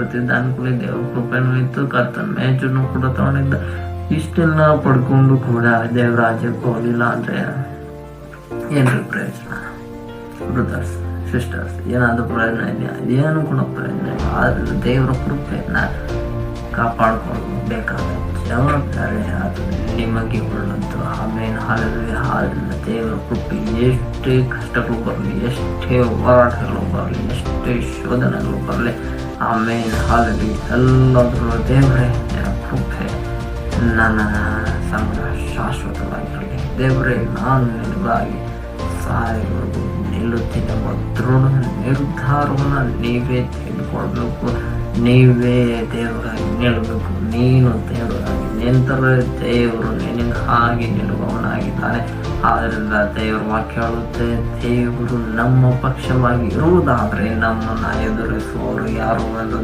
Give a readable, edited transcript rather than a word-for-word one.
ಬರ್ತಿದ್ದ ಅನುಕೂಲ ದೇವ್ರ ಕೃಪೆನೂ ಇತ್ತು, ಕರ್ತನ ಮೇಜನ್ನು ಕೂಡ ತಗೊಂಡಿದ್ದ. ಇಷ್ಟೆಲ್ಲ ಪಡ್ಕೊಂಡು ಕೂಡ ದೇವ್ರ ರಾಜ್ಯಕ್ಕೆ ಹೋಗ್ಲಿಲ್ಲ ಅಂದ್ರೆ ಏನ್ರಿ ಪ್ರಯೋಜನ? ಬ್ರದರ್ಸ್ ಸಿಸ್ಟರ್ಸ್, ಏನಾದ್ರೂ ಪ್ರಯೋಜನ ಇದೆಯಾ? ಏನು ಕೂಡ ಪ್ರಯೋಜನ ಇಲ್ಲ. ಆದ್ರೆ ದೇವರ ಕೃಪೆಯನ್ನ ಕಾಪಾಡ್ಕೊಂಡು ಬೇಕಾದ ಜವಾಬ್ದಾರಿ ಅದು ನಿಮಗೆ ಉಳ್ಳದ್ದು. ಆಮೇಲೆ ಹಾಲಿಲ್ಲ ದೇವರ ಕೃಪೆ ಎಷ್ಟೇ ಕಷ್ಟಗಳು ಬರಲಿ, ಎಷ್ಟೇ ಹೋರಾಟಗಳು ಬರಲಿ, ಎಷ್ಟೇ ಶೋಧನೆಗಳು ಬರಲಿ, ಆಮೇಲೆ ಹಾಲಲ್ಲಿ ಎಲ್ಲಾದ್ರೂ ದೇವರೇ ಕೃಪೆ ನನ್ನ ಸಂಗ ಶಾಶ್ವತವಾಗಿರಲಿ. ದೇವರೇ ನಾನು ನಿನಗಾಗಿ ಸಾಯವರೆಗೂ ನಿಲ್ಲುತ್ತೀನಿ ಎಂಬ ದೃಢ ನಿರ್ಧಾರವನ್ನು ನೀವೇ ತೆಗೆದುಕೊಳ್ಬೇಕು. ನೀವೇ ದೇವರಾಗಿ ನಿಲ್ಲಬೇಕು. ನೀನು ದೇವರಾಗಿ ನಿಂತರೆ ದೇವರು ನಿನಗಾಗಿ ನಿಲ್ಲುವವನಾಗಿದ್ದಾನೆ. ಆದ್ದರಿಂದ ದೇವರ ವಾಕ್ಯ ಹೇಳುತ್ತೆ, ದೇವರು ನಮ್ಮ ಪಕ್ಷವಾಗಿ ಇರುವುದಾದರೆ ನಮ್ಮನ್ನು ಎದುರಿಸುವವರು ಯಾರು ಎಂದು